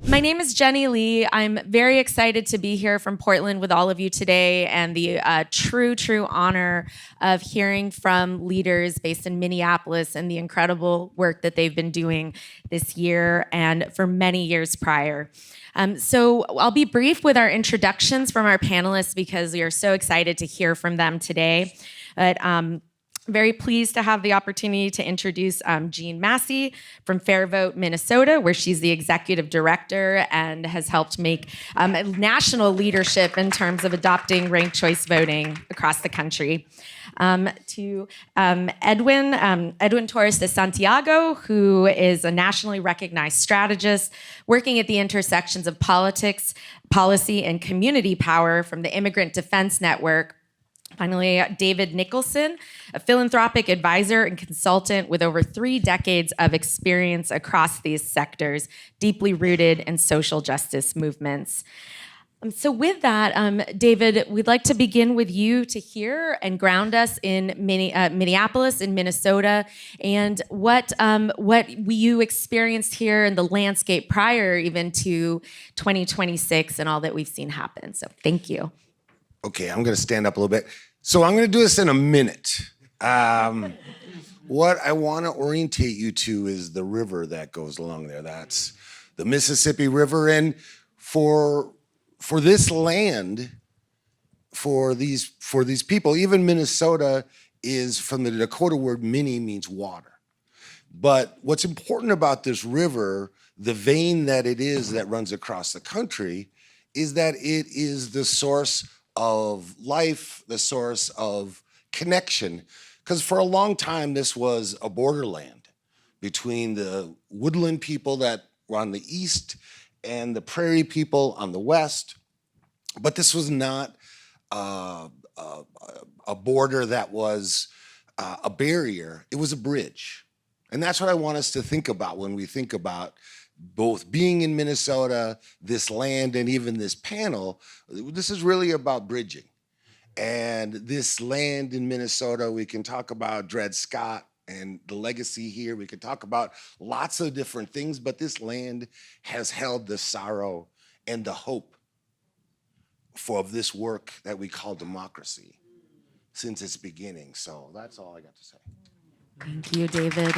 My name is Jenny Lee. I'm very excited to be here from Portland with all of you today, and the true honor of hearing from leaders based in Minneapolis and the incredible work that they've been doing this year and for many years prior. So I'll be brief with our introductions from our panelists because we are so excited to hear from them today. But very pleased to have the opportunity to introduce Jeanne Massey from FairVote, Minnesota, where she's the executive director and has helped make national leadership in terms of adopting ranked choice voting across the country. To Edwin Torres DeSantiago, who is a nationally recognized strategist working at the intersections of politics, policy, and community power from the Immigrant Defense Network. Finally, David Nicholson, a philanthropic advisor and consultant with over 3 decades of experience across these sectors, deeply rooted in social justice movements. So with that, David, we'd like to begin with you to hear and ground us in Minneapolis, in Minnesota, and what you experienced here in the landscape prior even to 2026 and all that we've seen happen. So thank you. Okay, I'm going to stand up a little bit. So I'm going to do this in a minute. What I want to orientate you to is the river that goes along there. That's the Mississippi River. And for this land, for these people, even Minnesota is from the Dakota word mini means water. But what's important about this river, the vein that it is that runs across the country, is that it is the source of life, the source of connection. Because for a long time, this was a borderland between the woodland people that were on the east and the prairie people on the west. But this was not a border that was a barrier. It was a bridge. And that's what I want us to think about when we think about both being in Minnesota, this land, and even this panel. This is really about bridging. And this land in Minnesota, we can talk about Dred Scott and the legacy here. We can talk about lots of different things, but this land has held the sorrow and the hope for this work that we call democracy since its beginning. So that's all I got to say. Thank you, David.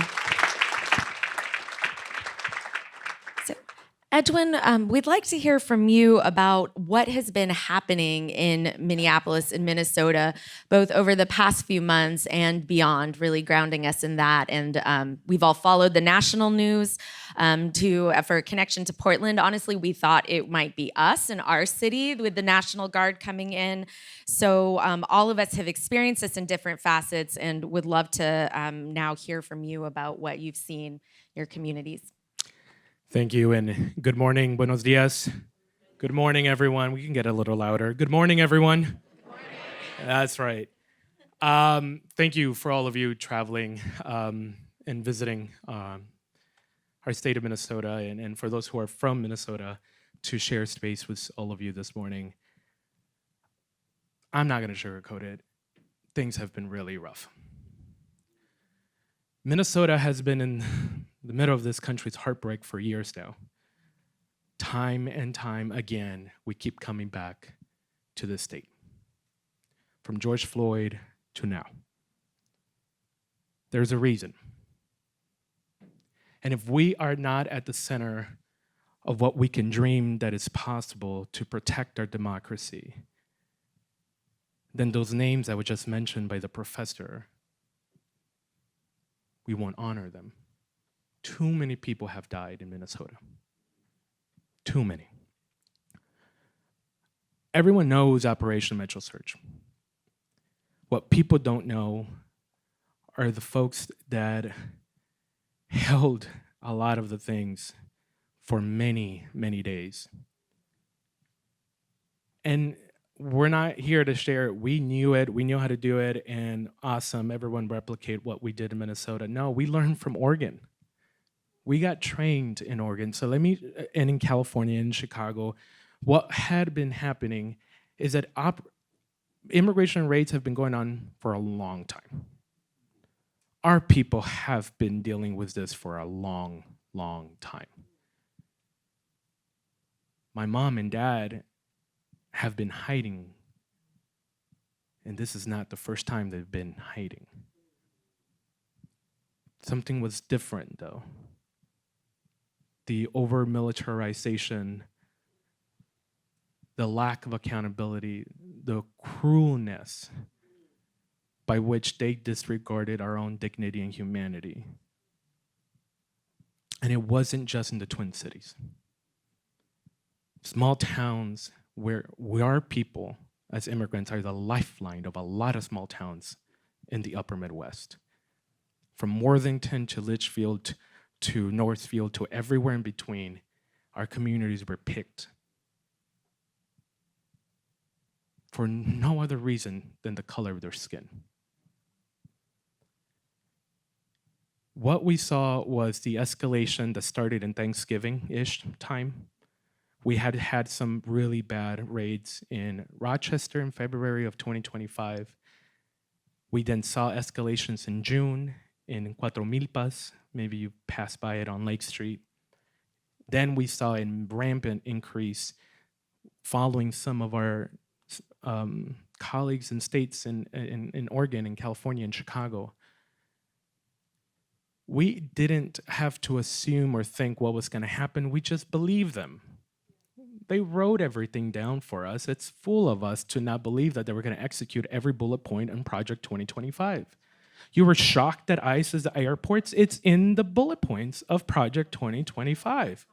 Edwin, we'd like to hear from you about what has been happening in Minneapolis and Minnesota, both over the past few months and beyond, really grounding us in that. And we've all followed the national news for a connection to Portland. Honestly, we thought it might be us in our city with the National Guard coming in. So all of us have experienced this in different facets and would love to now hear from you about what you've seen in your communities. Thank you, and good morning, buenos dias. Good morning, everyone. We can get a little louder. Good morning, everyone. Good morning. That's right. Thank you for all of you traveling and visiting our state of Minnesota, and for those who are from Minnesota, to share space with all of you this morning. I'm not going to sugarcoat it. Things have been really rough. Minnesota has been in the middle of this country's heartbreak for years now. Time and time again, we keep coming back to this state. From George Floyd to now. There's a reason. And if we are not at the center of what we can dream that is possible to protect our democracy, then those names that were just mentioned by the professor, we won't honor them. Too many people have died in Minnesota. Too many. Everyone knows Operation Metro Search. What people don't know are the folks that held a lot of the things for many, many days. And we're not here to share it. We knew it, we knew how to do it, and awesome, everyone replicate what we did in Minnesota. No, we learned from Oregon. We got trained in Oregon. So and in California, in Chicago, what had been happening is that immigration raids have been going on for a long time. Our people have been dealing with this for a long, long time. My mom and dad have been hiding, and this is not the first time they've been hiding. Something was different, though. The over-militarization, the lack of accountability, the cruelness by which they disregarded our own dignity and humanity. And it wasn't just in the Twin Cities. Small towns where our people as immigrants are the lifeline of a lot of small towns in the upper Midwest. From Worthington to Litchfield to Northfield to everywhere in between, our communities were picked for no other reason than the color of their skin. What we saw was the escalation that started in Thanksgiving-ish time. We had some really bad raids in Rochester in February of 2025. We then saw escalations in June in Cuatro Milpas. Maybe you passed by it on Lake Street. Then we saw a rampant increase following some of our colleagues in states in Oregon, in California, and Chicago. We didn't have to assume or think what was going to happen. We just believed them. They wrote everything down for us. It's fool of us to not believe that they were going to execute every bullet point on Project 2025. You were shocked at ICE's airports? It's in the bullet points of Project 2025.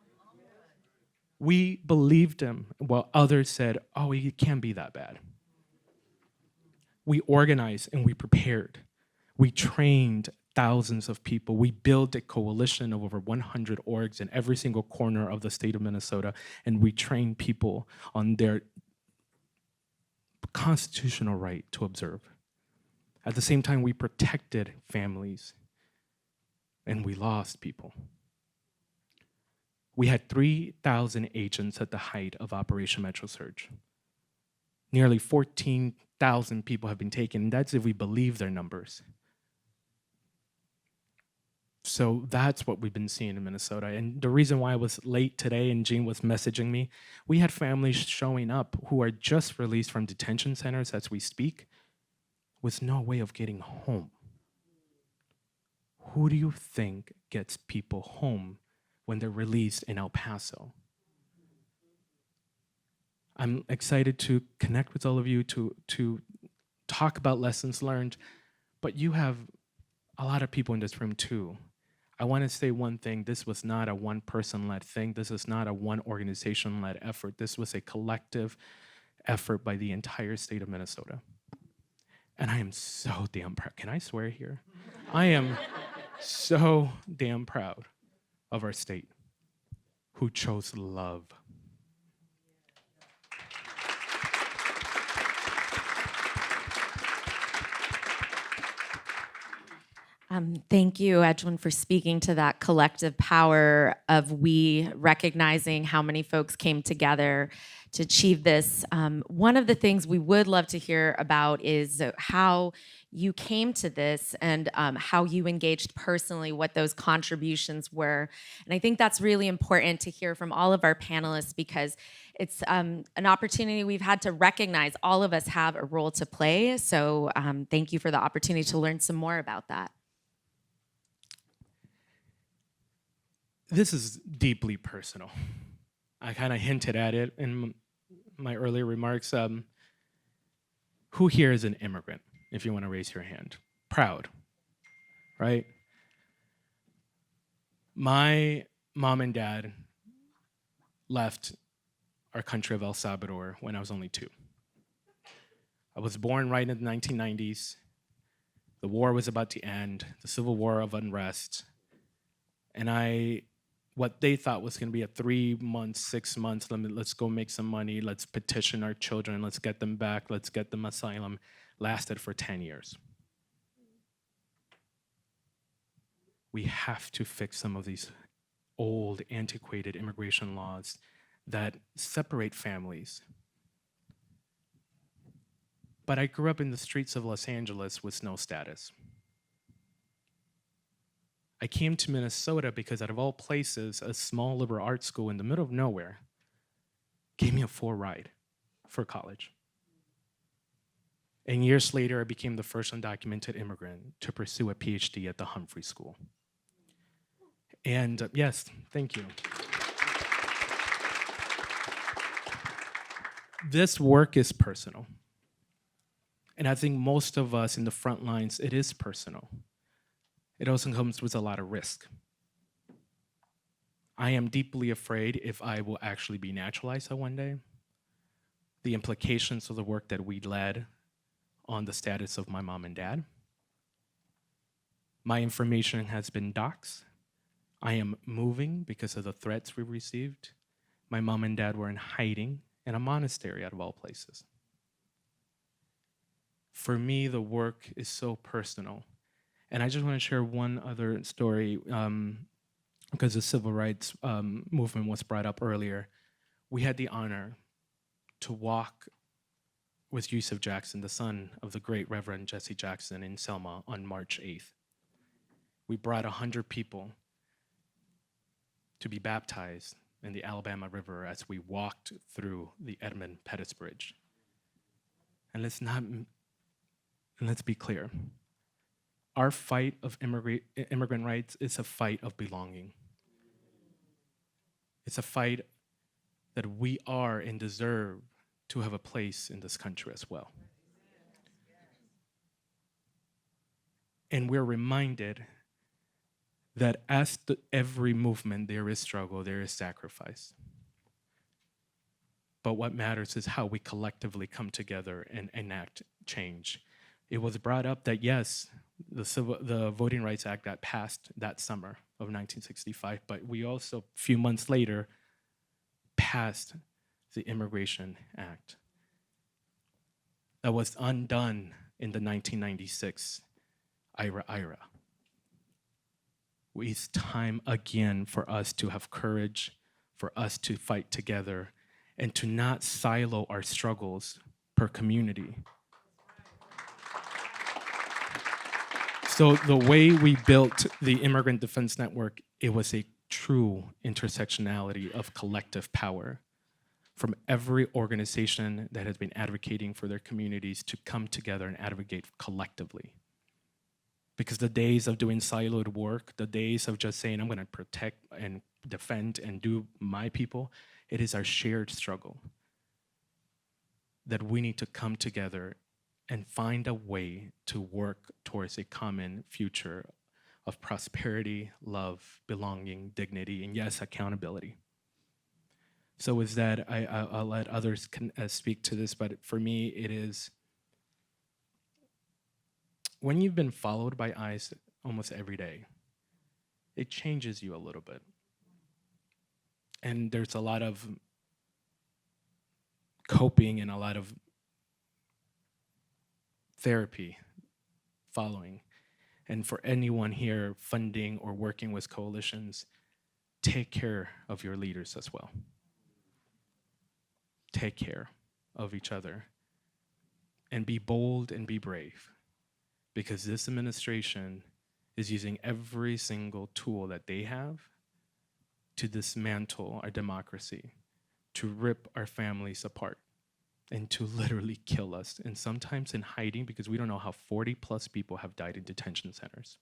We believed them while others said, oh, it can't be that bad. We organized and we prepared. We trained thousands of people. We built a coalition of over 100 orgs in every single corner of the state of Minnesota, and we trained people on their constitutional right to observe. At the same time, we protected families, and we lost people. We had 3,000 agents at the height of Operation Metro Surge. Nearly 14,000 people have been taken, and that's if we believe their numbers. So that's what we've been seeing in Minnesota. And the reason why I was late today and Jeanne was messaging me, we had families showing up who are just released from detention centers as we speak with no way of getting home. Who do you think gets people home when they're released in El Paso? I'm excited to connect with all of you to talk about lessons learned, but you have a lot of people in this room too. I want to say one thing. This was not a one-person-led thing. This is not a one organization-led effort. This was a collective effort by the entire state of Minnesota. And I am so damn proud. Can I swear here? I am so damn proud of our state who chose love. Thank you, Edwin, for speaking to that collective power of we recognizing how many folks came together to achieve this. One of the things we would love to hear about is how you came to this and how you engaged personally, what those contributions were. And I think that's really important to hear from all of our panelists because it's an opportunity we've had to recognize all of us have a role to play. So thank you for the opportunity to learn some more about that. This is deeply personal. I kind of hinted at it in my earlier remarks. Who here is an immigrant, if you want to raise your hand? Proud, right? My mom and dad left our country of El Salvador when I was only 2. I was born right in the 1990s. The war was about to end, the civil war of unrest. And what they thought was going to be a 3 months, 6 months, let's go make some money, let's petition our children, let's get them back, let's get them asylum, lasted for 10 years. We have to fix some of these old, antiquated immigration laws that separate families. But I grew up in the streets of Los Angeles with no status. I came to Minnesota because out of all places, a small liberal arts school in the middle of nowhere gave me a full ride for college. And years later, I became the first undocumented immigrant to pursue a PhD at the Humphrey School. And yes, thank you. This work is personal. And I think most of us in the front lines, it is personal. It also comes with a lot of risk. I am deeply afraid if I will actually be naturalized one day, the implications of the work that we led on the status of my mom and dad. My information has been doxxed. I am moving because of the threats we received. My mom and dad were in hiding in a monastery out of all places. For me, the work is so personal. And I just want to share one other story because the civil rights movement was brought up earlier. We had the honor to walk with Yusuf Jackson, the son of the great Reverend Jesse Jackson, in Selma on March 8th. We brought 100 people to be baptized in the Alabama River as we walked through the Edmund Pettus Bridge. And let's be clear. Our fight of immigrant rights is a fight of belonging. It's a fight that we are and deserve to have a place in this country as well. And we're reminded that as every movement, there is struggle, there is sacrifice. But what matters is how we collectively come together and enact change. It was brought up that yes, the Voting Rights Act that passed that summer of 1965, but we also, a few months later, passed the Immigration Act that was undone in the 1996 IRA. It's time again for us to have courage, for us to fight together, and to not silo our struggles per community. So the way we built the Immigrant Defense Network, it was a true intersectionality of collective power from every organization that has been advocating for their communities to come together and advocate collectively. Because the days of doing siloed work, the days of just saying, I'm gonna protect and defend and do my people, it is our shared struggle that we need to come together and find a way to work towards a common future of prosperity, love, belonging, dignity, and yes, accountability. So with that, I'll let others speak to this, but for me, it is, when you've been followed by ICE almost every day, it changes you a little bit. And there's a lot of coping and a lot of therapy following. And for anyone here funding or working with coalitions, take care of your leaders as well. Take care of each other and be bold and be brave, because this administration is using every single tool that they have to dismantle our democracy, to rip our families apart, and to literally kill us, and sometimes in hiding, because we don't know how 40 plus people have died in detention centers.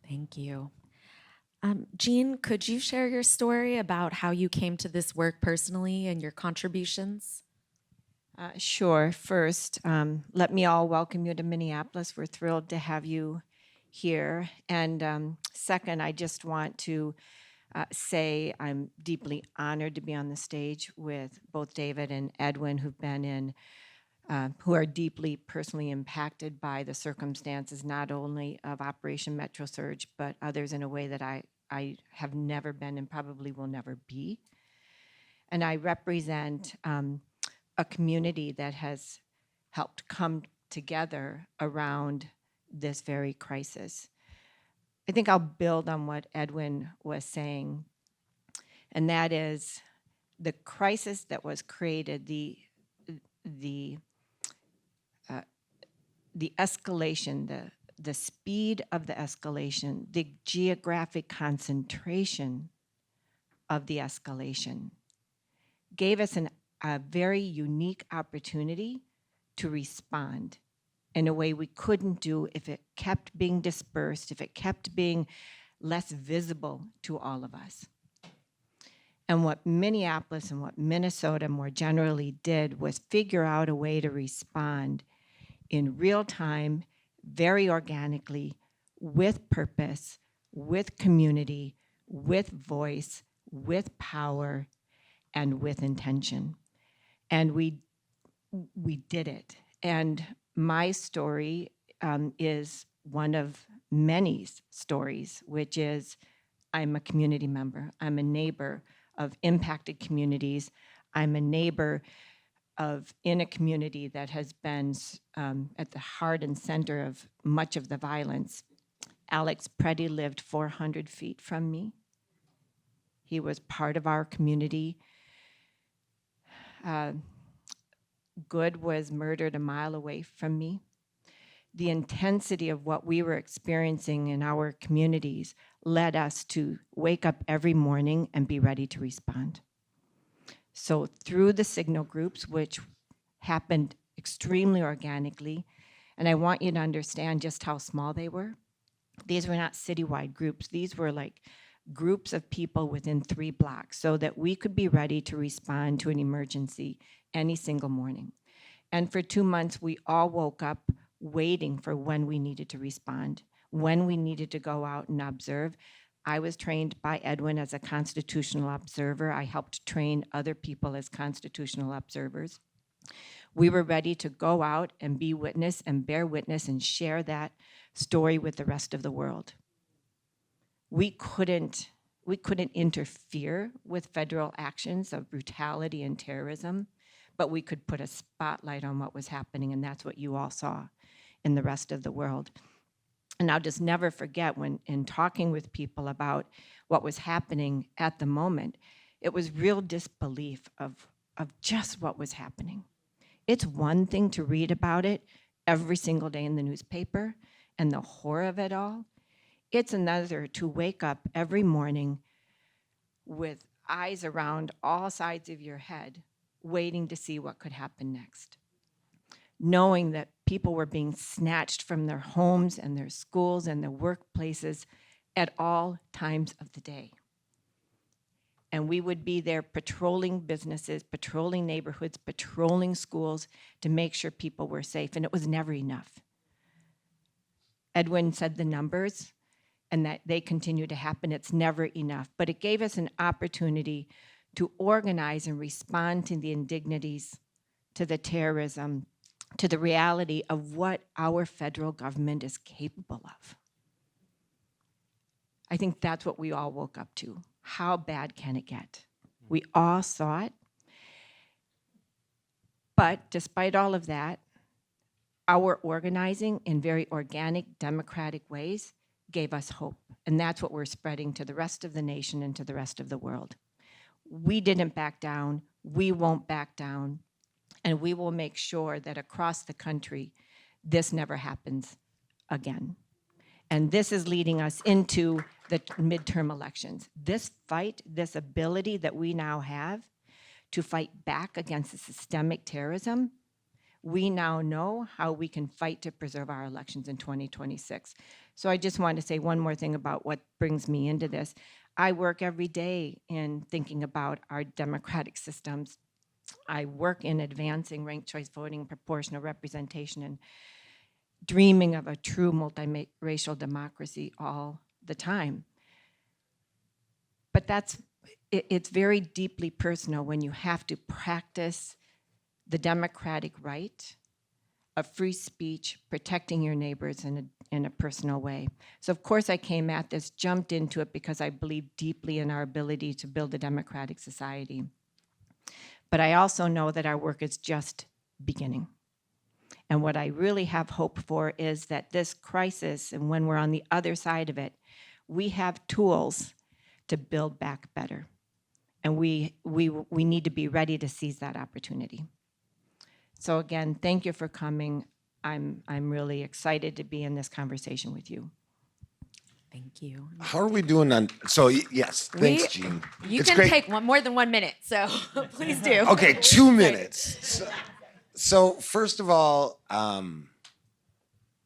Thank you. Jeanne, could you share your story about how you came to this work personally and your contributions? Sure. First, let me all welcome you to Minneapolis. We're thrilled to have you here. And second, I just want to say I'm deeply honored to be on the stage with both David and Edwin, who are deeply personally impacted by the circumstances, not only of Operation Metro Surge, but others in a way that I have never been and probably will never be. And I represent a community that has helped come together around this very crisis. I think I'll build on what Edwin was saying, and that is the crisis that was created, the escalation, the speed of the escalation, the geographic concentration of the escalation, gave us a very unique opportunity to respond in a way we couldn't do if it kept being dispersed, if it kept being less visible to all of us. And what Minneapolis and what Minnesota more generally did was figure out a way to respond in real time, very organically, with purpose, with community, with voice, with power, and with intention. And we did it. And my story is one of many stories, which is I'm a community member. I'm a neighbor of impacted communities. I'm a neighbor in a community that has been at the heart and center of much of the violence. Alex Preddy lived 400 feet from me. He was part of our community. Good was murdered a mile away from me. The intensity of what we were experiencing in our communities led us to wake up every morning and be ready to respond. So through the signal groups, which happened extremely organically, and I want you to understand just how small they were. These were not citywide groups. These were like groups of people within 3 blocks so that we could be ready to respond to an emergency any single morning. And for 2 months, we all woke up waiting for when we needed to respond, when we needed to go out and observe. I was trained by Edwin as a constitutional observer. I helped train other people as constitutional observers. We were ready to go out and be witness and bear witness and share that story with the rest of the world. We couldn't interfere with federal actions of brutality and terrorism, but we could put a spotlight on what was happening, and that's what you all saw in the rest of the world. And I'll just never forget when in talking with people about what was happening at the moment, it was real disbelief of just what was happening. It's one thing to read about it every single day in the newspaper and the horror of it all. It's another to wake up every morning with eyes around all sides of your head, waiting to see what could happen next. Knowing that people were being snatched from their homes and their schools and their workplaces at all times of the day. And we would be there patrolling businesses, patrolling neighborhoods, patrolling schools to make sure people were safe, and it was never enough. Edwin said the numbers, and that they continue to happen. It's never enough, but it gave us an opportunity to organize and respond to the indignities, to the terrorism, to the reality of what our federal government is capable of. I think that's what we all woke up to. How bad can it get? We all saw it. But despite all of that, our organizing in very organic, democratic ways gave us hope. And that's what we're spreading to the rest of the nation and to the rest of the world. We didn't back down. We won't back down. And we will make sure that across the country, this never happens again. And this is leading us into the midterm elections. This fight, this ability that we now have to fight back against the systemic terrorism, we now know how we can fight to preserve our elections in 2026. So I just want to say one more thing about what brings me into this. I work every day in thinking about our democratic systems. I work in advancing ranked choice voting, proportional representation, and dreaming of a true multiracial democracy all the time. But it's very deeply personal when you have to practice the democratic right of free speech, protecting your neighbors in a personal way. So of course I came at this, jumped into it because I believe deeply in our ability to build a democratic society. But I also know that our work is just beginning. And what I really have hope for is that this crisis, and when we're on the other side of it, we have tools to build back better. And we need to be ready to seize that opportunity. So again, thank you for coming. I'm really excited to be in this conversation with you. Thank you. How are we doing on? So yes, thanks, Jeanne. You It's can great. take more than 1 minute, so please do. Okay, 2 minutes. So first of all, I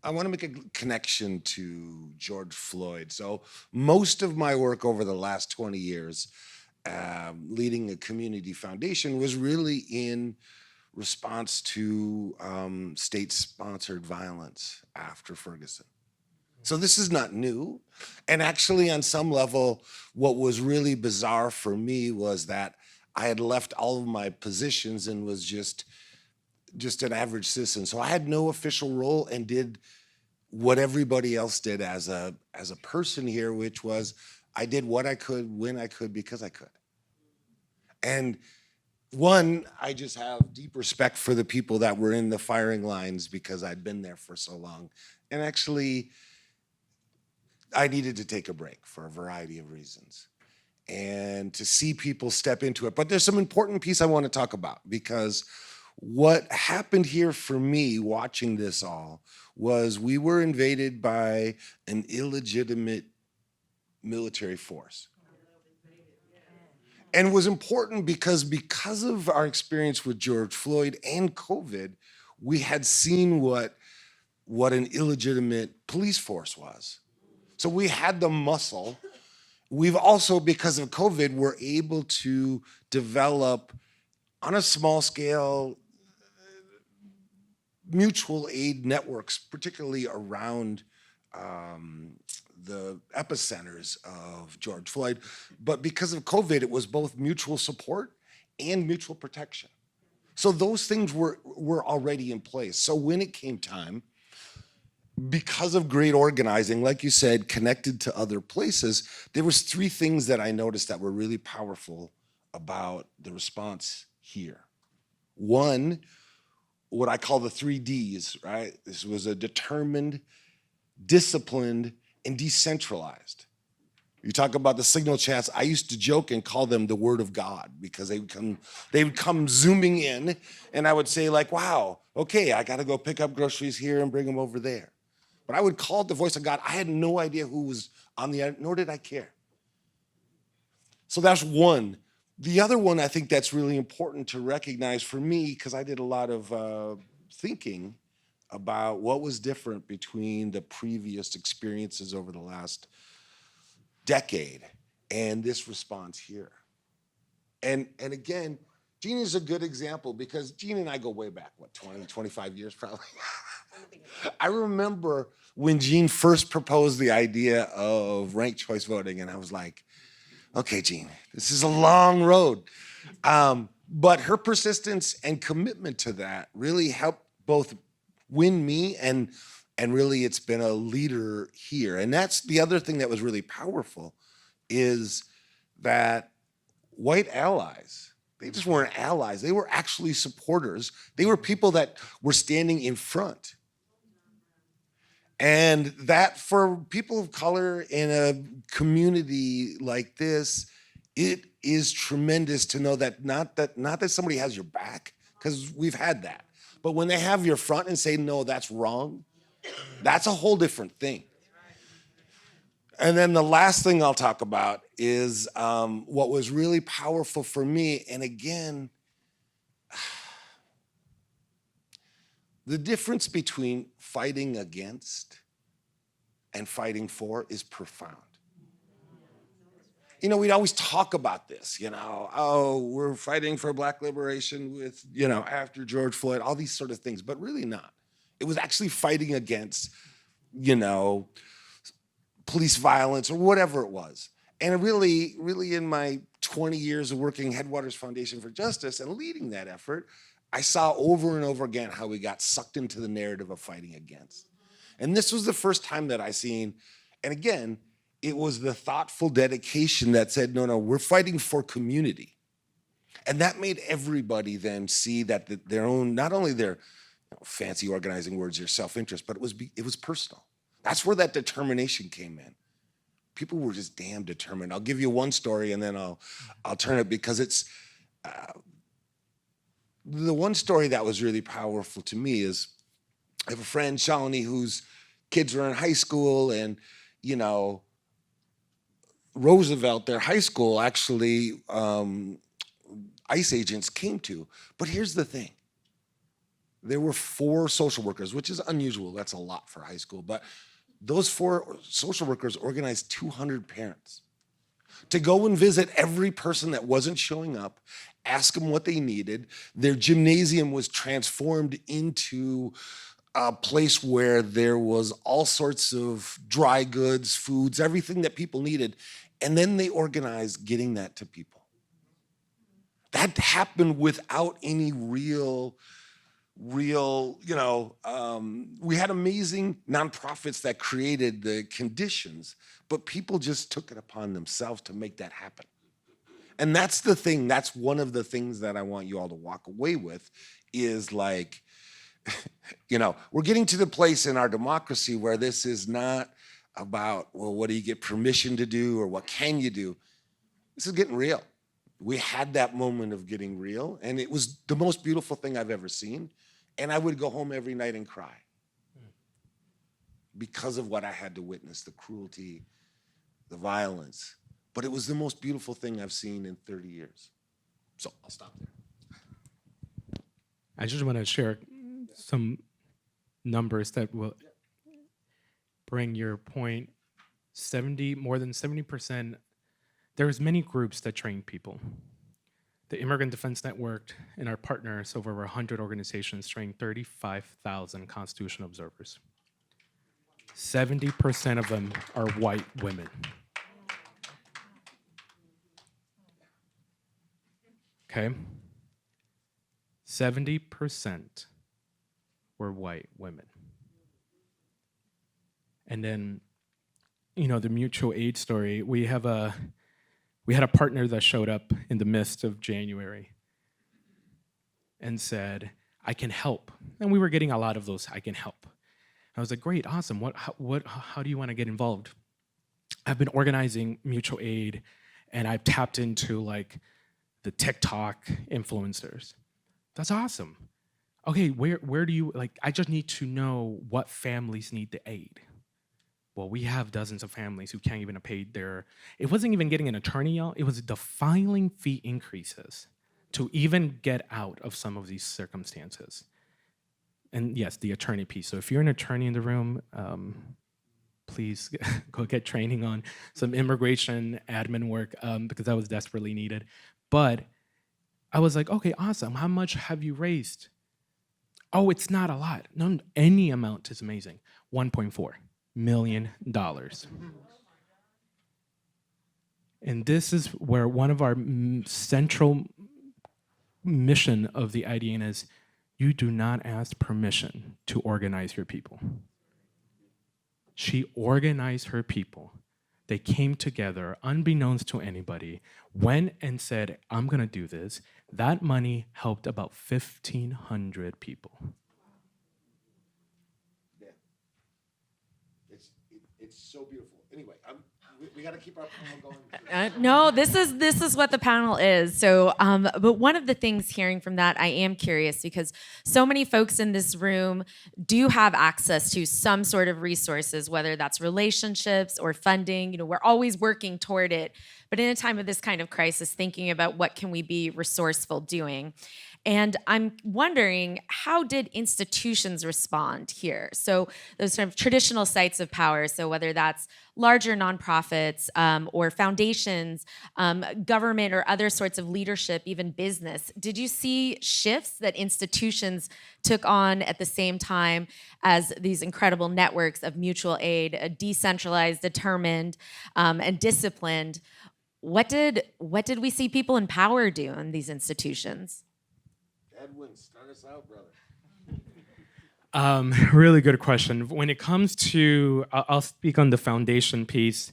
want to make a connection to George Floyd. So most of my work over the last 20 years, leading a community foundation, was really in response to state-sponsored violence after Ferguson. So this is not new. And actually, on some level, what was really bizarre for me was that I had left all of my positions and was just an average citizen. So I had no official role and did what everybody else did as a person here, which was I did what I could, when I could, because I could. And one, I just have deep respect for the people that were in the firing lines because I'd been there for so long. And actually, I needed to take a break for a variety of reasons and to see people step into it. But there's some important piece I want to talk about, because what happened here for me watching this all was we were invaded by an illegitimate military force. And it was important because of our experience with George Floyd and COVID, we had seen what an illegitimate police force was. So we had the muscle. We've also, because of COVID, were able to develop on a small scale mutual aid networks, particularly around the epicenters of George Floyd. But because of COVID, it was both mutual support and mutual protection. So those things were already in place. So when it came time, because of great organizing, like you said, connected to other places, there was 3 things that I noticed that were really powerful about the response here. One, what I call the 3 Ds, right? This was a determined, disciplined, and decentralized. You talk about the signal chats. I used to joke and call them the word of God, because they would come zooming in, and I would say like, wow, okay, I gotta go pick up groceries here and bring them over there. But I would call it the voice of God. I had no idea who was on the end, nor did I care. So that's one. The other one I think that's really important to recognize for me, because I did a lot of thinking about what was different between the previous experiences over the last decade and this response here. And again, Jeanne is a good example, because Jeanne and I go way back, what, 20, 25 years probably? I remember when Jeanne first proposed the idea of ranked choice voting, and I was like, okay, Jeanne, this is a long road. But her persistence and commitment to that really helped both win me, and really it's been a leader here. And that's the other thing that was really powerful, is that white allies, they just weren't allies, they were actually supporters. They were people that were standing in front. And that, for people of color in a community like this, it is tremendous to know that not that somebody has your back, because we've had that, but when they have your front and say, no, that's wrong, that's a whole different thing. And then the last thing I'll talk about is what was really powerful for me. And again, the difference between fighting against and fighting for is profound. You know, we'd always talk about this, you know, oh, we're fighting for Black liberation with, you know, after George Floyd, all these sort of things, but really not. It was actually fighting against, you know, police violence or whatever it was. And really in my 20 years of working Headwaters Foundation for Justice and leading that effort, I saw over and over again how we got sucked into the narrative of fighting against. And this was the first time that I seen, and again, it was the thoughtful dedication that said, no, we're fighting for community. And that made everybody then see that their own, not only their fancy organizing words, your self-interest, but it was personal. That's where that determination came in. People were just damn determined. I'll give you one story and then I'll turn it, because it's, the one story that was really powerful to me is I have a friend, Shalini, whose kids are in high school, and, you know, Roosevelt, their high school, actually ICE agents came to. But here's the thing. There were 4 social workers, which is unusual. That's a lot for high school. But those 4 social workers organized 200 parents to go and visit every person that wasn't showing up, ask them what they needed. Their gymnasium was transformed into a place where there was all sorts of dry goods, foods, everything that people needed. And then they organized getting that to people. That happened without any real, we had amazing nonprofits that created the conditions, but people just took it upon themselves to make that happen. And that's the thing, that's one of the things that I want you all to walk away with is like, we're getting to the place in our democracy where this is not about, well, what do you get permission to do or what can you do? This is getting real. We had that moment of getting real, and it was the most beautiful thing I've ever seen. And I would go home every night and cry because of what I had to witness, the cruelty, the violence. But it was the most beautiful thing I've seen in 30 years. So I'll stop there. I just want to share some numbers that will bring your point. More than 70%, there's many groups that train people. The Immigrant Defense Network and our partners, over 100 organizations, train 35,000 constitutional observers. 70% of them are white women. Okay? 70% were white women. And then, the mutual aid story, we had a partner that showed up in the midst of January and said, I can help. And we were getting a lot of those, I can help. I was like, great, awesome. How do you want to get involved? I've been organizing mutual aid, and I've tapped into the TikTok influencers. That's awesome. Okay, where do you, I just need to know what families need the aid. Well, we have dozens of families who can't even pay it wasn't even getting an attorney, y'all. It was the filing fee increases to even get out of some of these circumstances. And yes, the attorney piece. So if you're an attorney in the room, please go get training on some immigration admin work because that was desperately needed. But I was like, okay, awesome. How much have you raised? Oh, it's not a lot. No, any amount is amazing. $1.4 million. And this is where one of our central mission of the IDN is you do not ask permission to organize your people. She organized her people. They came together, unbeknownst to anybody, went and said, I'm going to do this. That money helped about 1,500 people. Yeah. It's so beautiful. Anyway, we got to keep our panel going. No, this is what the panel is. So, but one of the things hearing from that, I am curious because so many folks in this room do have access to some sort of resources, whether that's relationships or funding. We're always working toward it. But in a time of this kind of crisis, thinking about what can we be resourceful doing. And I'm wondering, how did institutions respond here? So those sort of traditional sites of power, so whether that's larger nonprofits or foundations, government or other sorts of leadership, even business, did you see shifts that institutions took on at the same time as these incredible networks of mutual aid, decentralized, determined, and disciplined? What did we see people in power do in these institutions? Edwin, start us out, brother. Really good question. When it comes to, I'll speak on the foundation piece.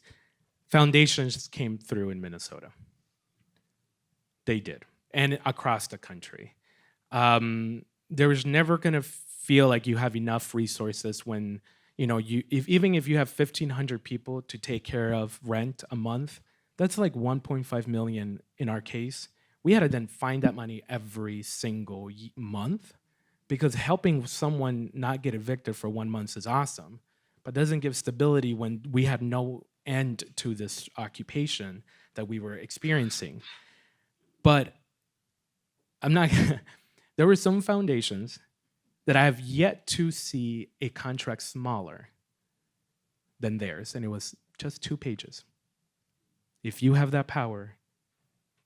Foundations came through in Minnesota. They did, and across the country. There was never going to feel like you have enough resources when, even if you have 1,500 people to take care of rent a month, that's like 1.5 million in our case. We had to then find that money every single month because helping someone not get evicted for 1 month is awesome, but doesn't give stability when we have no end to this occupation that we were experiencing. But I'm not, there were some foundations that I have yet to see a contract smaller than theirs, and it was just 2 pages. If you have that power,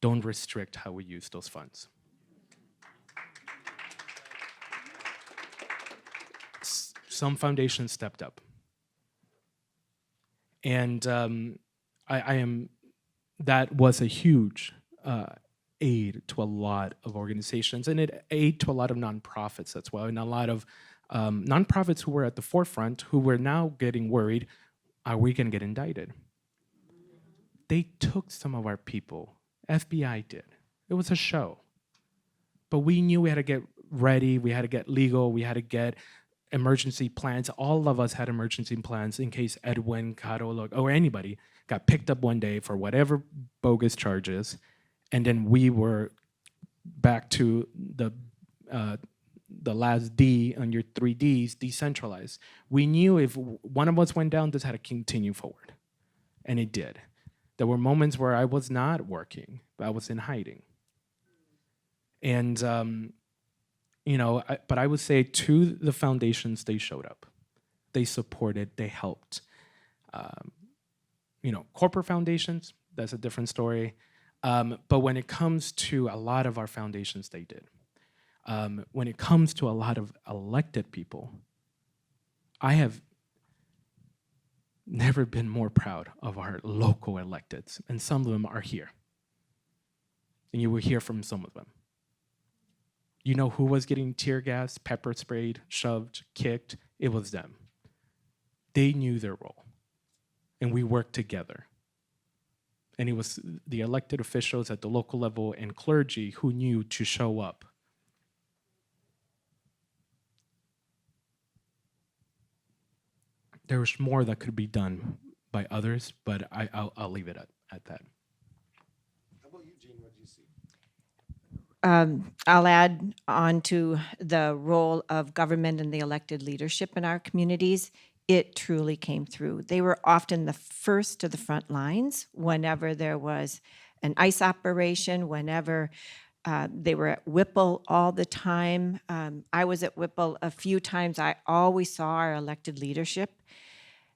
don't restrict how we use those funds. Some foundations stepped up. And that was a huge aid to a lot of organizations, and it aid to a lot of nonprofits as well, and a lot of nonprofits who were at the forefront who were now getting worried, are we gonna get indicted? They took some of our people, FBI did. It was a show. But we knew we had to get ready, we had to get legal, we had to get emergency plans. All of us had emergency plans in case Edwin, Caro, or anybody got picked up one day for whatever bogus charges, and then we were back to the last D on your 3 Ds, decentralized. We knew if one of us went down, this had to continue forward, and it did. There were moments where I was not working, but I was in hiding. And but I would say to the foundations, they showed up. They supported, they helped. Corporate foundations, that's a different story. But when it comes to a lot of our foundations, they did. When it comes to a lot of elected people, I have never been more proud of our local electeds, and some of them are here. And you will hear from some of them. You know who was getting tear gas, pepper sprayed, shoved, kicked? It was them. They knew their role, and we worked together. And it was the elected officials at the local level and clergy who knew to show up. There was more that could be done by others, but I'll leave it at that. How about you, Jeanne? What do you see? I'll add on to the role of government and the elected leadership in our communities. It truly came through. They were often the first to the front lines whenever there was an ICE operation, whenever they were at Whipple all the time. I was at Whipple a few times. I always saw our elected leadership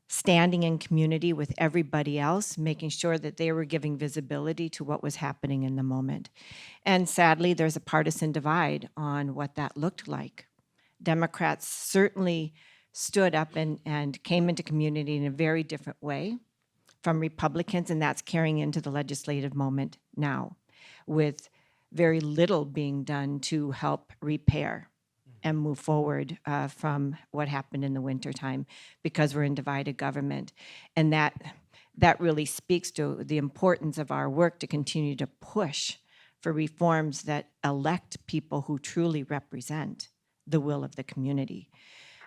standing in community with everybody else, making sure that they were giving visibility to what was happening in the moment. And sadly, there's a partisan divide on what that looked like. Democrats certainly stood up and came into community in a very different way from Republicans, and that's carrying into the legislative moment now, with very little being done to help repair and move forward from what happened in the wintertime, because we're in divided government. And that really speaks to the importance of our work to continue to push for reforms that elect people who truly represent the will of the community.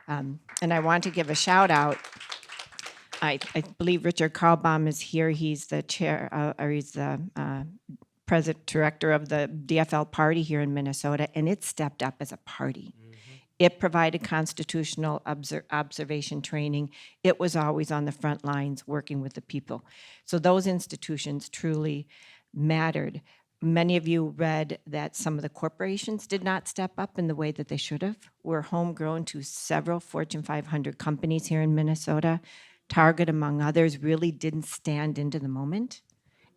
And I want to give a shout out. I believe Richard Karlbaum is here. He's the chair, or he's the president director of the DFL party here in Minnesota, and it stepped up as a party. Mm-hmm. It provided constitutional observation training. It was always on the front lines working with the people. So those institutions truly mattered. Many of you read that some of the corporations did not step up in the way that they should have. We're homegrown to several Fortune 500 companies here in Minnesota. Target, among others, really didn't stand into the moment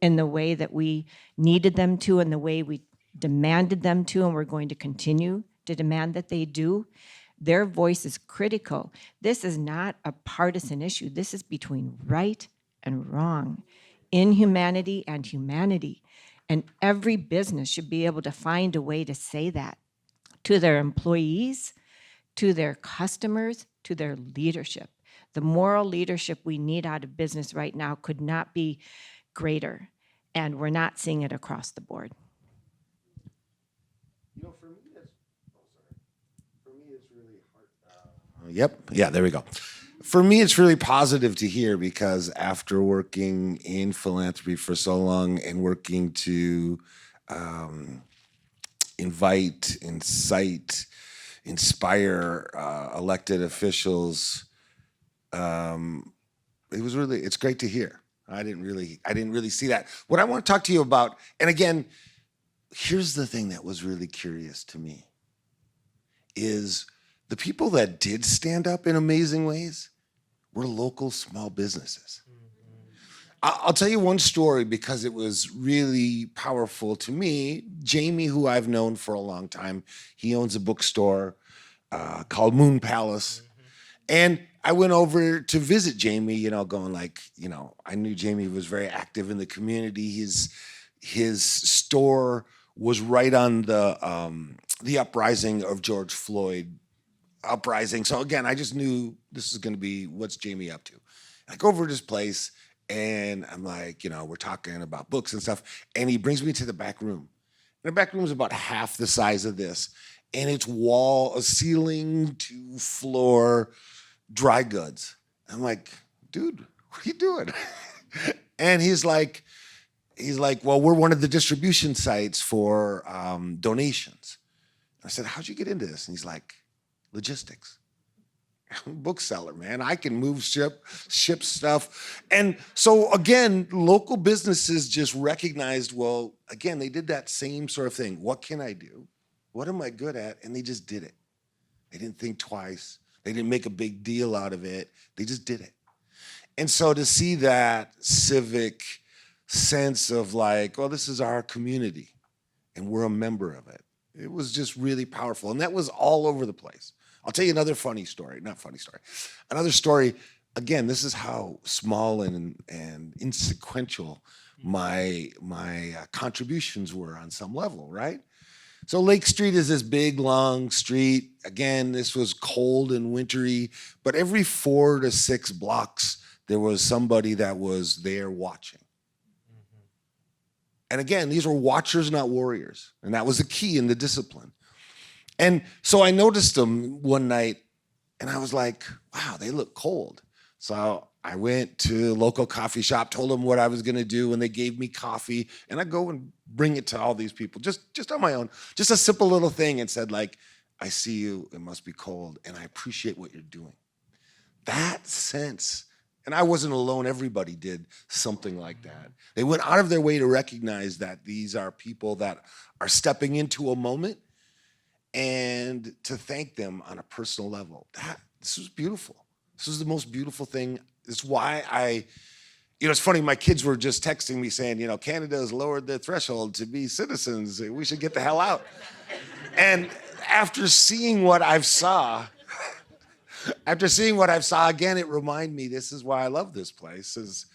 in the way that we needed them to and the way we demanded them to, and we're going to continue to demand that they do. Their voice is critical. This is not a partisan issue. This is between right and wrong, inhumanity and humanity. And every business should be able to find a way to say that to their employees, to their customers, to their leadership. The moral leadership we need out of business right now could not be greater, and we're not seeing it across the board. For me, it's really hard. There we go. For me, it's really positive to hear, because after working in philanthropy for so long and working to invite, incite, inspire elected officials, it's great to hear. I didn't really see that. What I want to talk to you about, and again, here's the thing that was really curious to me, is the people that did stand up in amazing ways were local small businesses. I'll tell you one story because it was really powerful to me. Jamie, who I've known for a long time, he owns a bookstore called Moon Palace. And I went over to visit Jamie, going like, I knew Jamie was very active in the community. His store was right on the uprising of George Floyd uprising. So again, I just knew this is going to be what's Jamie up to. I go over to his place and I'm like, we're talking about books and stuff. And he brings me to the back room. And the back room is about half the size of this. And it's ceiling to floor dry goods. I'm like, dude, what are you doing? And he's like, well, we're one of the distribution sites for donations. I said, how'd you get into this? And he's like, logistics. I'm a bookseller, man. I can move, ship stuff. And so again, local businesses just recognized, well, again, they did that same sort of thing. What can I do? What am I good at? And they just did it. They didn't think twice. They didn't make a big deal out of it. They just did it. And so to see that civic sense of like, well, this is our community and we're a member of it. It was just really powerful. And that was all over the place. I'll tell you another Another story, again, this is how small and insequential my contributions were on some level, right? So Lake Street is this big, long street. Again, this was cold and wintry, but every 4 to 6 blocks, there was somebody that was there watching. And again, these were watchers, not warriors. And that was the key in the discipline. And so I noticed them one night and I was like, wow, they look cold. So I went to a local coffee shop, told them what I was gonna do, and they gave me coffee. And I go and bring it to all these people, just on my own, just a simple little thing, and said like, I see you, it must be cold, and I appreciate what you're doing. That sense, and I wasn't alone, everybody did something like that. They went out of their way to recognize that these are people that are stepping into a moment and to thank them on a personal level. This was beautiful. This was the most beautiful thing. It's why it's funny, my kids were just texting me saying, Canada has lowered their threshold to be citizens. We should get the hell out. And after seeing what I've saw, again, it reminded me, this is why I love this place, as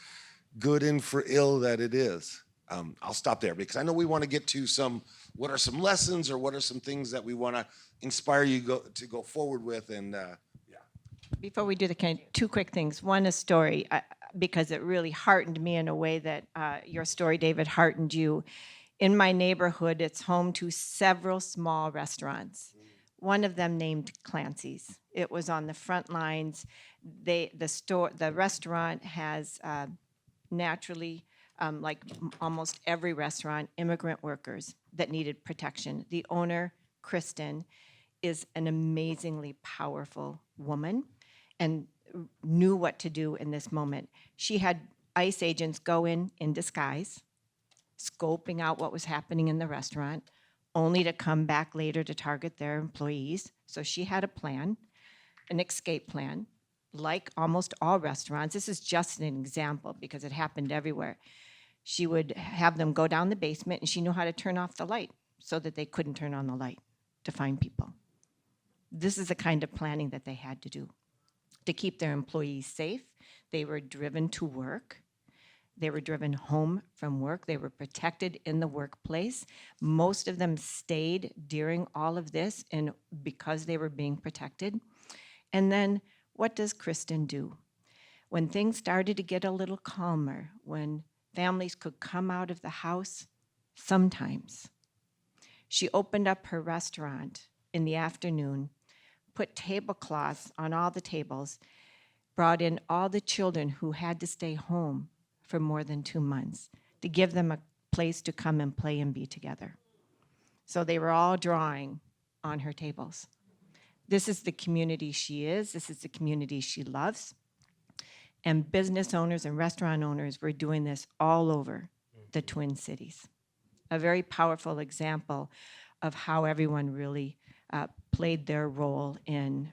good and for ill that it is. I'll stop there because I know we want to get to what are some lessons or what are some things that we want to inspire you to go forward with. And Before we do two quick things. One, a story, because it really heartened me in a way that your story, David, heartened you. In my neighborhood, it's home to several small restaurants. One of them named Clancy's. It was on the front lines. The restaurant has naturally, like almost every restaurant, immigrant workers that needed protection. The owner, Kristen, is an amazingly powerful woman and knew what to do in this moment. She had ICE agents go in disguise, scoping out what was happening in the restaurant, only to come back later to target their employees. So she had a plan, an escape plan, like almost all restaurants. This is just an example because it happened everywhere. She would have them go down the basement, and she knew how to turn off the light so that they couldn't turn on the light to find people. This is the kind of planning that they had to do to keep their employees safe. They were driven to work. They were driven home from work. They were protected in the workplace. Most of them stayed during all of this and because they were being protected. And then what does Kristen do? When things started to get a little calmer, when families could come out of the house, sometimes she opened up her restaurant in the afternoon, put tablecloths on all the tables, brought in all the children who had to stay home for more than 2 months to give them a place to come and play and be together. So they were all drawing on her tables. This is the community she is. This is the community she loves. And business owners and restaurant owners were doing this all over the Twin Cities. A very powerful example of how everyone really played their role in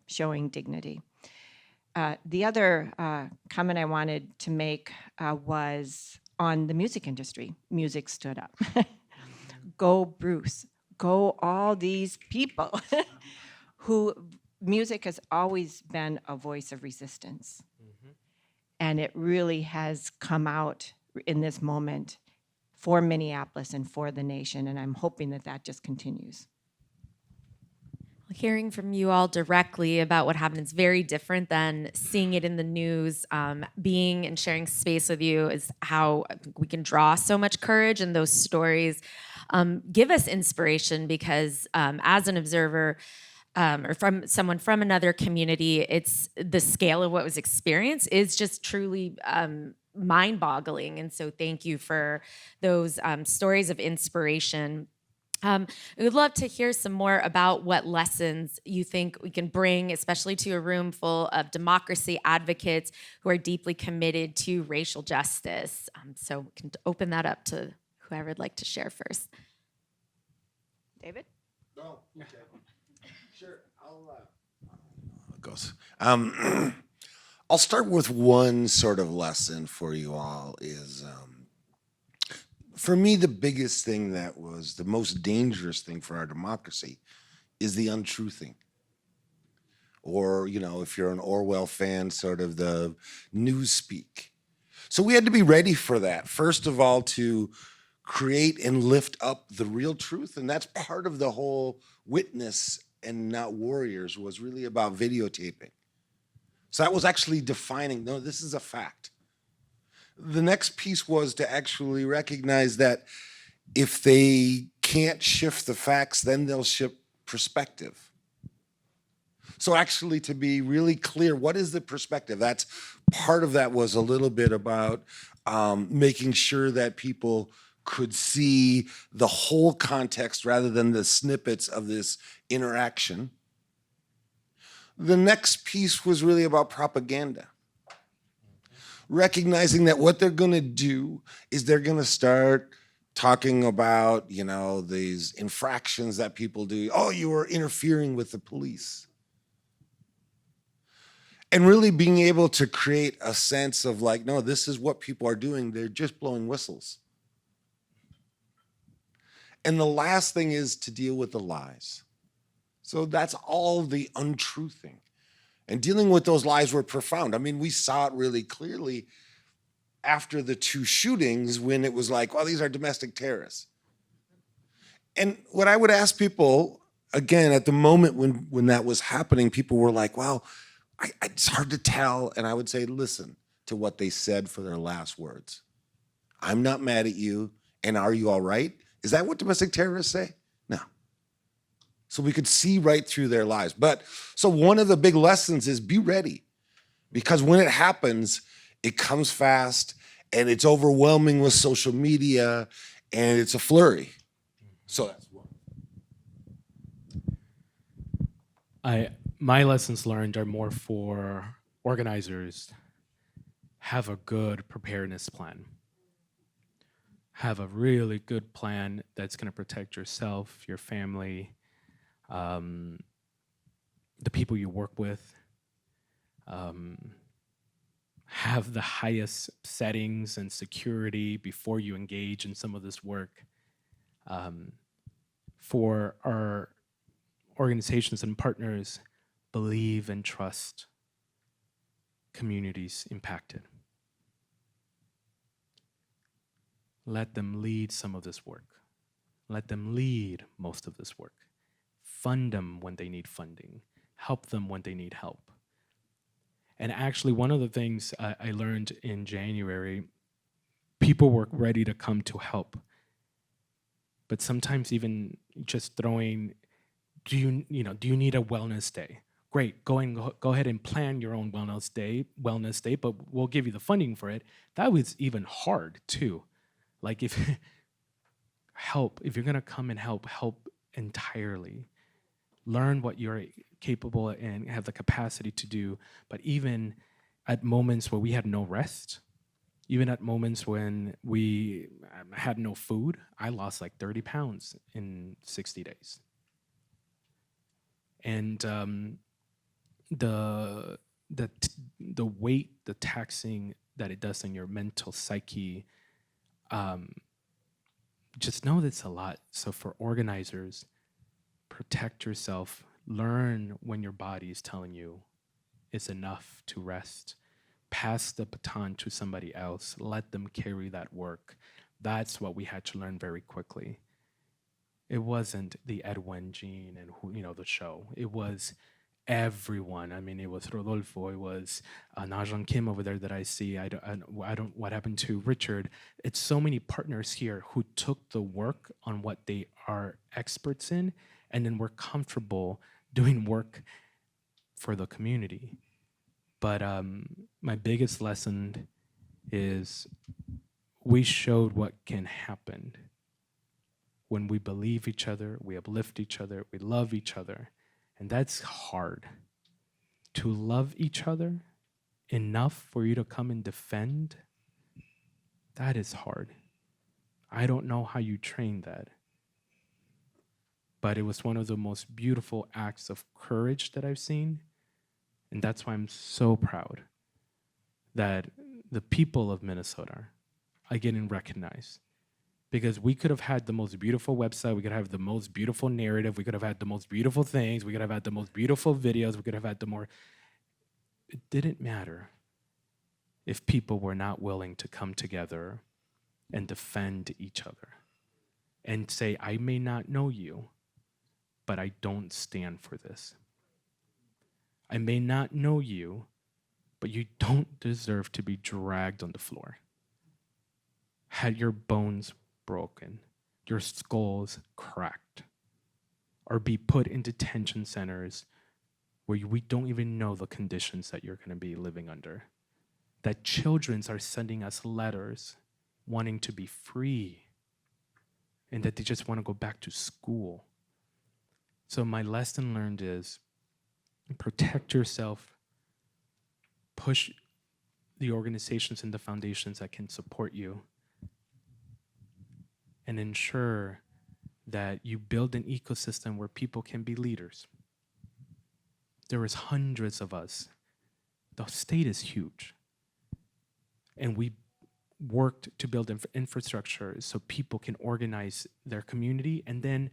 showing dignity. The other comment I wanted to make was on the music industry. Music stood up. Go Bruce, go all these people who music has always been a voice of resistance. And it really has come out in this moment for Minneapolis and for the nation, and I'm hoping that that just continues. Hearing from you all directly about what happened is very different than seeing it in the news. Being and sharing space with you is how I think we can draw so much courage, and those stories give us inspiration because as an observer, or from someone from another community, it's the scale of what was experienced is just truly mind-boggling. And so thank you for those stories of inspiration. We would love to hear some more about what lessons you think we can bring, especially to a room full of democracy advocates who are deeply committed to racial justice. So we can open that up to whoever would like to share first. David? No, okay. Sure, it goes. I'll start with one sort of lesson for you all is, for me, the biggest thing that was the most dangerous thing for our democracy is the untruthing. Or, you know, if you're an Orwell fan, sort of the newspeak. So we had to be ready for that. First of all, to create and lift up the real truth. And that's part of the whole Witness and Not Warriors was really about videotaping. So that was actually defining, no, this is a fact. The next piece was to actually recognize that if they can't shift the facts, then they'll shift perspective. So actually to be really clear, what is the perspective? That's part of that was a little bit about making sure that people could see the whole context rather than the snippets of this interaction. The next piece was really about propaganda. Recognizing that what they're going to do is they're going to start talking about, you know, these infractions that people do. Oh, you were interfering with the police. And really being able to create a sense of like, no, this is what people are doing. They're just blowing whistles. And the last thing is to deal with the lies. So that's all the untruthing. And dealing with those lies were profound. I mean, we saw it really clearly after the two shootings when it was like, well, these are domestic terrorists. And what I would ask people, again, at the moment when that was happening, people were like, well, it's hard to tell. And I would say, listen to what they said for their last words. I'm not mad at you. And are you all right? Is that what domestic terrorists say? No. So we could see right through their lives. But so one of the big lessons is be ready, because when it happens, it comes fast and it's overwhelming with social media and it's a flurry. So that's one. My lessons learned are more for organizers. Have a good preparedness plan. Have a really good plan that's going to protect yourself, your family, the people you work with. Have the highest settings and security before you engage in some of this work. For our organizations and partners, believe and trust communities impacted. Let them lead some of this work. Let them lead most of this work. Fund them when they need funding. Help them when they need help. And actually, one of the things I learned in January, people were ready to come to help. But sometimes even just throwing, do you need a wellness day? Great, go ahead and plan your own wellness day, but we'll give you the funding for it. That was even hard too. Like if you're gonna come and help entirely. learn what you're capable and have the capacity to do. But even at moments where we had no rest, even at moments when we had no food, I lost like 30 pounds in 60 days. And the weight, the taxing that it does on your mental psyche, just know that's a lot. So for organizers, protect yourself. Learn when your body is telling you it's enough to rest. Pass the baton to somebody else. Let them carry that work. That's what we had to learn very quickly. It wasn't the Edwin, Jeanne, and who, the show. It was everyone. I mean, it was Rodolfo. It was Najan Kim over there that I see. I don't. What happened to Richard? It's so many partners here who took the work on what they are experts in, and then were comfortable doing work for the community. But my biggest lesson is we showed what can happen when we believe each other, we uplift each other, we love each other. And that's hard. To love each other enough for you to come and defend, that is hard. I don't know how you train that. But it was one of the most beautiful acts of courage that I've seen. And that's why I'm so proud that the people of Minnesota are getting recognized. Because we could have had the most beautiful website, we could have the most beautiful narrative, we could have had the most beautiful things, we could have had the most beautiful videos, we could have had the more. It didn't matter if people were not willing to come together and defend each other and say, I may not know you, but I don't stand for this. I may not know you, but you don't deserve to be dragged on the floor. Had your bones broken, your skulls cracked, or be put in detention centers where we don't even know the conditions that you're going to be living under. That children are sending us letters wanting to be free and that they just want to go back to school. So my lesson learned is protect yourself, push the organizations and the foundations that can support you, and ensure that you build an ecosystem where people can be leaders. There is hundreds of us. The state is huge. And we worked to build infrastructure so people can organize their community, and then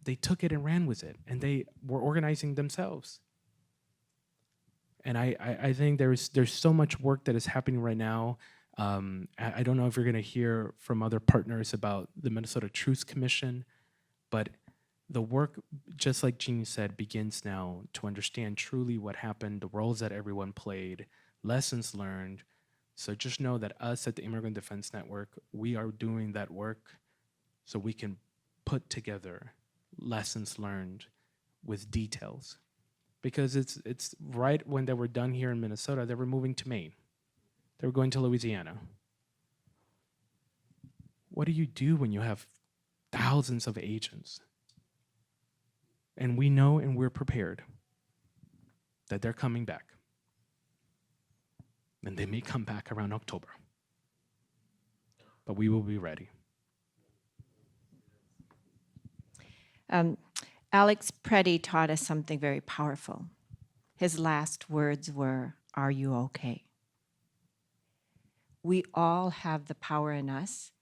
they took it and ran with it, and they were organizing themselves. And I think there's so much work that is happening right now. I don't know if you're going to hear from other partners about the Minnesota Truth Commission, but the work, just like Jeanne said, begins now to understand truly what happened, the roles that everyone played, lessons learned. So just know that us at the Immigrant Defense Network, we are doing that work so we can put together lessons learned with details. Because it's right when they were done here in Minnesota, they were moving to Maine. They were going to Louisiana. What do you do when you have thousands of agents? And we know and we're prepared that they're coming back. And they may come back around October. But we will be ready. Alex Preddy taught us something very powerful. His last words were, "Are you okay?" We all have the power in us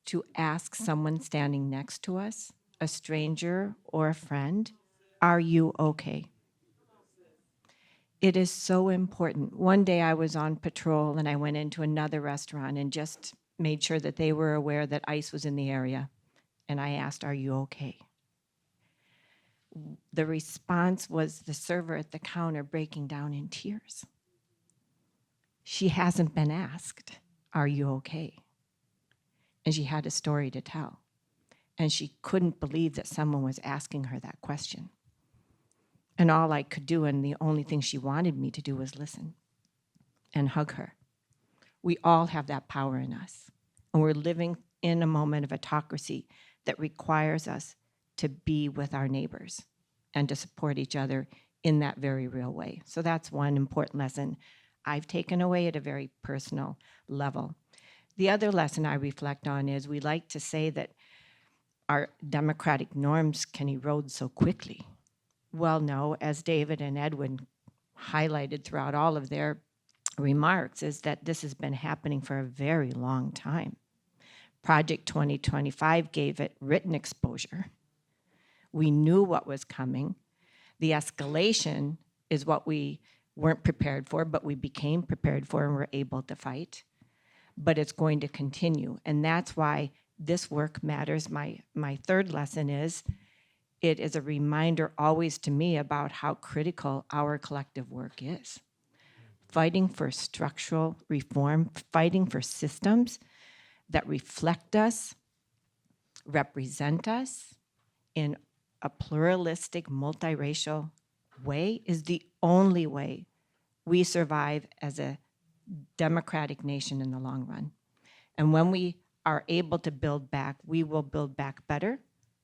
to ask someone standing next to us, a stranger or a friend, "Are you okay?" It is so important. One day I was on patrol and I went into another restaurant and just made sure that they were aware that ICE was in the area. And I asked, "Are you okay?" The response was the server at the counter breaking down in tears. She hasn't been asked, "Are you okay?" And she had a story to tell. And she couldn't believe that someone was asking her that question. And all I could do, and the only thing she wanted me to do, was listen and hug her. We all have that power in us. And we're living in a moment of autocracy that requires us to be with our neighbors. and to support each other in that very real way. So that's one important lesson I've taken away at a very personal level. The other lesson I reflect on is we like to say that our democratic norms can erode so quickly. Well, no, as David and Edwin highlighted throughout all of their remarks, is that this has been happening for a very long time. Project 2025 gave it written exposure. We knew what was coming. The escalation is what we weren't prepared for, but we became prepared for and were able to fight. But it's going to continue, and that's why this work matters. My third lesson is, it is a reminder always to me about how critical our collective work is. Fighting for structural reform, fighting for systems that reflect us, represent us in a pluralistic, multiracial way is the only way we survive as a democratic nation in the long run. And when we are able to build back, we will build back better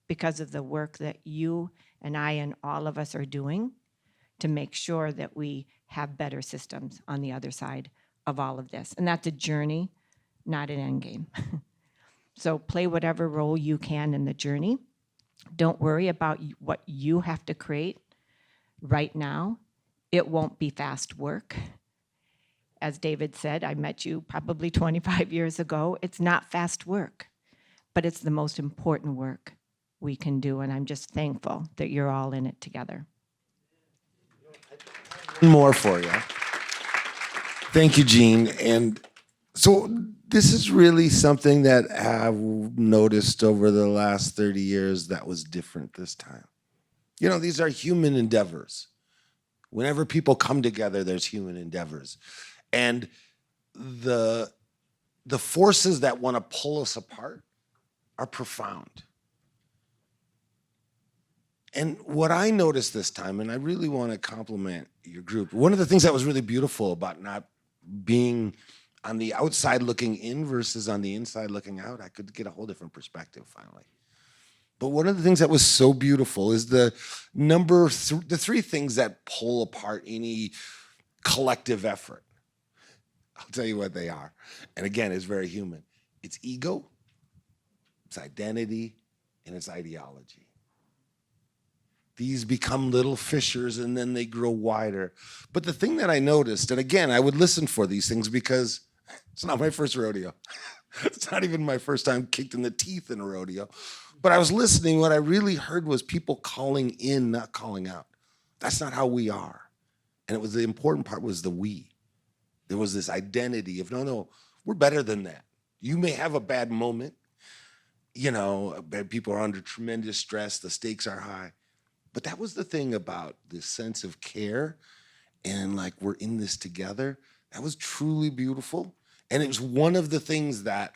because of the work that you and I and all of us are doing to make sure that we have better systems on the other side of all of this. And that's a journey, not an end game. So play whatever role you can in the journey. Don't worry about what you have to create right now. It won't be fast work. As David said, I met you probably 25 years ago. It's not fast work, but it's the most important work we can do, and I'm just thankful that you're all in it together. More for you. Thank you, Jeanne. And so this is really something that I've noticed over the last 30 years that was different this time. You know, these are human endeavors. Whenever people come together, there's human endeavors. And the forces that want to pull us apart are profound. And what I noticed this time, and I really want to compliment your group, one of the things that was really beautiful about not being on the outside looking in versus on the inside looking out, I could get a whole different perspective finally. But one of the things that was so beautiful is the three things that pull apart any collective effort. I'll tell you what they are. And again, it's very human. It's ego, it's identity, and it's ideology. These become little fissures and then they grow wider. But the thing that I noticed, and again, I would listen for these things because it's not my first rodeo. It's not even my first time kicked in the teeth in a rodeo. But I was listening, what I really heard was people calling in, not calling out. That's not how we are. And it was the important part was the we. There was this identity of, no, we're better than that. You may have a bad moment. You know, people are under tremendous stress. The stakes are high. But that was the thing about this sense of care and like we're in this together. That was truly beautiful. And it was one of the things that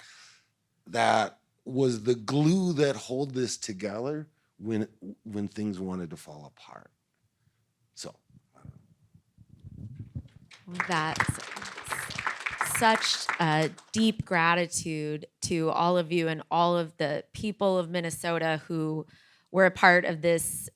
was the glue that hold this together when things wanted to fall apart. So. That's such a deep gratitude to all of you and all of the people of Minnesota who were a part of this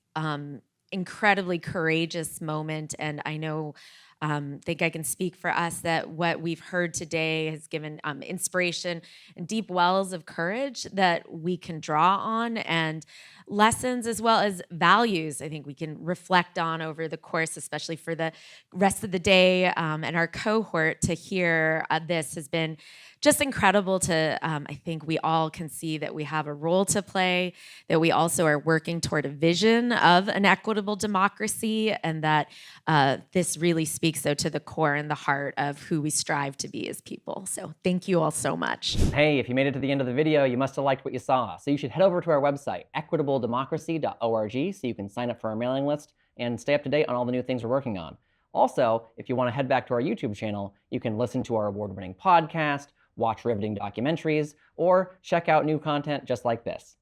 incredibly courageous moment. And I know, think I can speak for us that what we've heard today has given inspiration and deep wells of courage that we can draw on, and lessons as well as values I think we can reflect on over the course, especially for the rest of the day. And our cohort to hear this has been just incredible to, I think we all can see that we have a role to play, that we also are working toward a vision of an equitable democracy, and that this really speaks though to the core and the heart of who we strive to be as people. So thank you all so much. Hey, if you made it to the end of the video, you must have liked what you saw. So you should head over to our website, equitabledemocracy.org, so you can sign up for our mailing list and stay up to date on all the new things we're working on. Also, if you want to head back to our YouTube channel, you can listen to our award-winning podcast, watch riveting documentaries, or check out new content just like this.